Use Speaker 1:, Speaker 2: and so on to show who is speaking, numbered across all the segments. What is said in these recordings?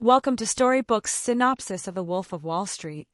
Speaker 1: Welcome to Storybook's Synopsis of The Wolf of Wall Street.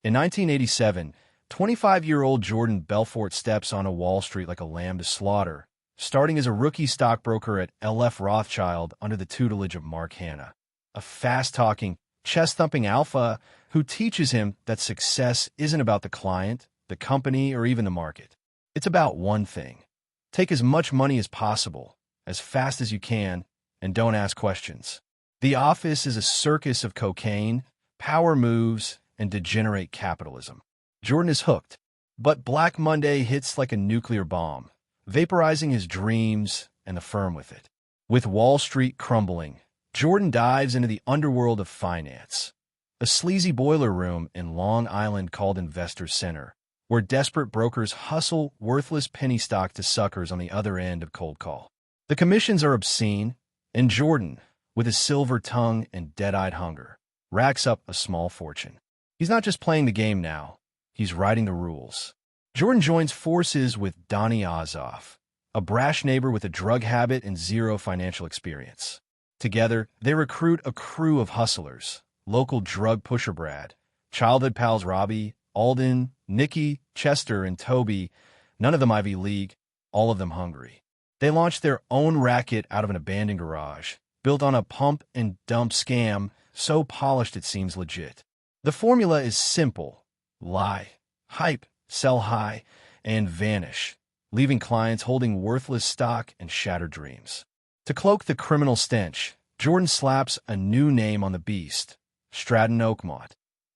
Speaker 2: In 1987, 25-year-old Jordan Belfort steps onto Wall Street like a lamb to slaughter, starting as a rookie stockbroker at L.F. Rothschild under the tutelage of Mark Hanna, a fast-talking, chest-thumping alpha who teaches him that success isn't about the client, the company, or even the market. It's about one thing. Take as much money as possible, as fast as you can, and don't ask questions. The office is a circus of cocaine, power moves, and degenerate capitalism. Jordan is hooked, but Black Monday hits like a nuclear bomb, vaporizing his dreams and the firm with it. With Wall Street crumbling, Jordan dives into the underworld of finance, a sleazy boiler room in Long Island called Investors Center, where desperate brokers hustle worthless penny stock to suckers on the other end of cold call. The commissions are obscene, and Jordan, with his silver tongue and dead-eyed hunger, racks up a small fortune. He's not just playing the game now, he's writing the rules. Jordan joins forces with Donnie Azoff, a brash neighbor with a drug habit and zero financial experience. Together, they recruit a crew of hustlers, local drug pusher Brad, childhood pals Robbie, Alden, Nicky, Chester, and Toby, none of them Ivy League, all of them hungry. They launch their own racket out of an abandoned garage, built on a pump-and-dump scam so polished it seems legit. The formula is simple. Lie, hype, sell high, and vanish, leaving clients holding worthless stock and shattered dreams. To cloak the criminal stench, Jordan slaps a new name on the beast, Stratton Oakmont,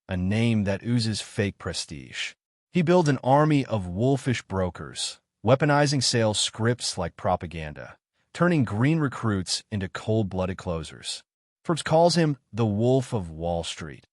Speaker 2: a name that oozes fake prestige. He builds an army of wolfish brokers, weaponizing sales scripts like propaganda, turning green recruits into cold-blooded closers. Forbes calls him the Wolf of Wall Street,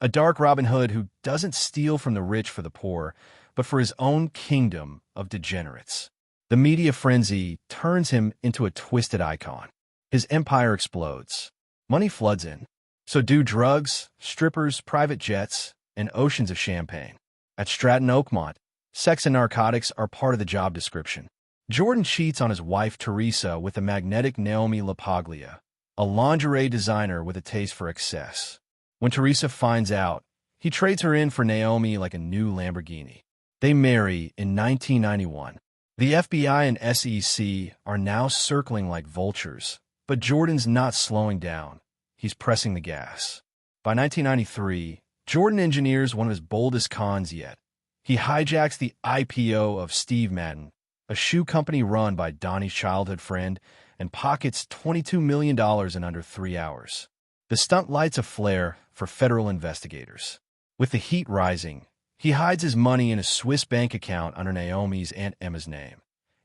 Speaker 2: a dark Robin Hood who doesn't steal from the rich for the poor, but for his own kingdom of degenerates. The media frenzy turns him into a twisted icon. His empire explodes. Money floods in. So do drugs, strippers, private jets, and oceans of champagne. At Stratton Oakmont, sex and narcotics are part of the job description. Jordan cheats on his wife Teresa with the magnetic Naomi, a lingerie designer with a taste for excess. When Teresa finds out, he trades her in for Naomi like a new Lamborghini. They marry in 1991. The FBI and SEC are now circling like vultures, but Jordan's not slowing down. He's pressing the gas. By 1993, Jordan engineers one of his boldest cons yet. He hijacks the IPO of Steve Madden, a shoe company run by Donnie's childhood friend, and pockets $22 million in under 3 hours. The stunt lights a flare for federal investigators. With the heat rising, he hides his money in a Swiss bank account under Naomi's Aunt Emma's name,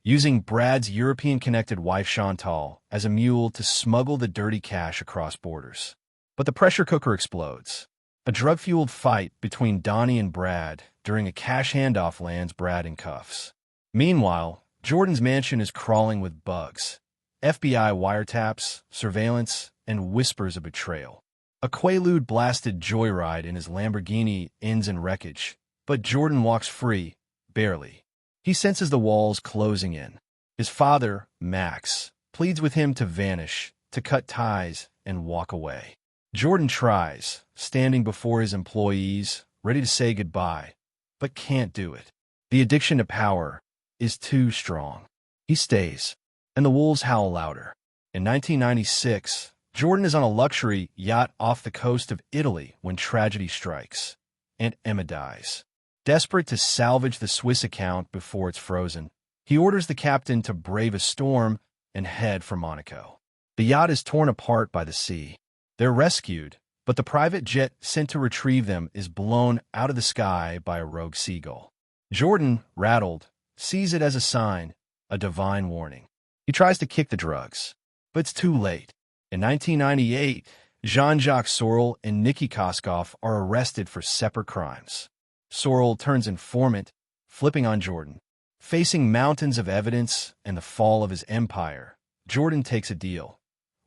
Speaker 2: using Brad's European-connected wife Chantal as a mule to smuggle the dirty cash across borders. But the pressure cooker explodes. A drug-fueled fight between Donnie and Brad during a cash handoff lands Brad in cuffs. Meanwhile, Jordan's mansion is crawling with bugs, FBI wiretaps, surveillance, and whispers of betrayal. A Quaalude-blasted joyride in his Lamborghini ends in wreckage, but Jordan walks free, barely. He senses the walls closing in. His father, Max, pleads with him to vanish, to cut ties, and walk away. Jordan tries, standing before his employees, ready to say goodbye, but can't do it. The addiction to power is too strong. He stays, and the wolves howl louder. In 1996, Jordan is on a luxury yacht off the coast of Italy when tragedy strikes. Aunt Emma dies. Desperate to salvage the Swiss account before it's frozen, he orders the captain to brave a storm and head for Monaco. The yacht is torn apart by the sea. They're rescued, but the private jet sent to retrieve them is blown out of the sky by a rogue seagull. Jordan, rattled, sees it as a sign, a divine warning. He tries to kick the drugs, but it's too late. In 1998, Jean-Jacques Sorel and Nikki Koskoff are arrested for separate crimes. Sorel turns informant, flipping on Jordan. Facing mountains of evidence and the fall of his empire, Jordan takes a deal.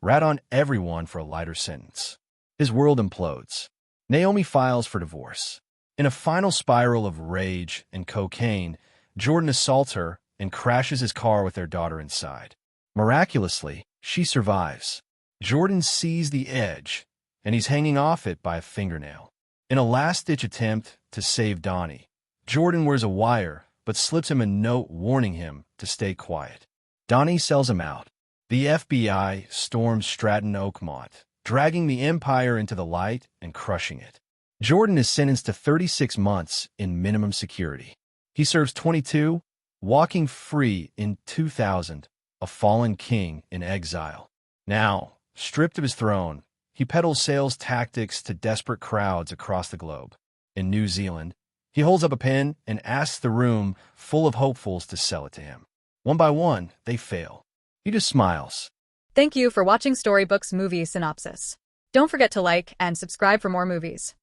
Speaker 2: Rat on everyone for a lighter sentence. His world implodes. Naomi files for divorce. In a final spiral of rage and cocaine, Jordan assaults her and crashes his car with their daughter inside. Miraculously, she survives. Jordan sees the edge, and he's hanging off it by a fingernail. In a last-ditch attempt to save Donnie, Jordan wears a wire but slips him a note warning him to stay quiet. Donnie sells him out. The FBI storms Stratton Oakmont, dragging the empire into the light and crushing it. Jordan is sentenced to 36 months in minimum security. He serves 22, walking free in 2000, a fallen king in exile. Now, stripped of his throne, he peddles sales tactics to desperate crowds across the globe. In New Zealand, he holds up a pen and asks the room full of hopefuls to sell it to him. One by one, they fail. He just smiles.
Speaker 3: Thank you for watching Storybooks Movie Synopsis. Don't forget to like and subscribe for more movies.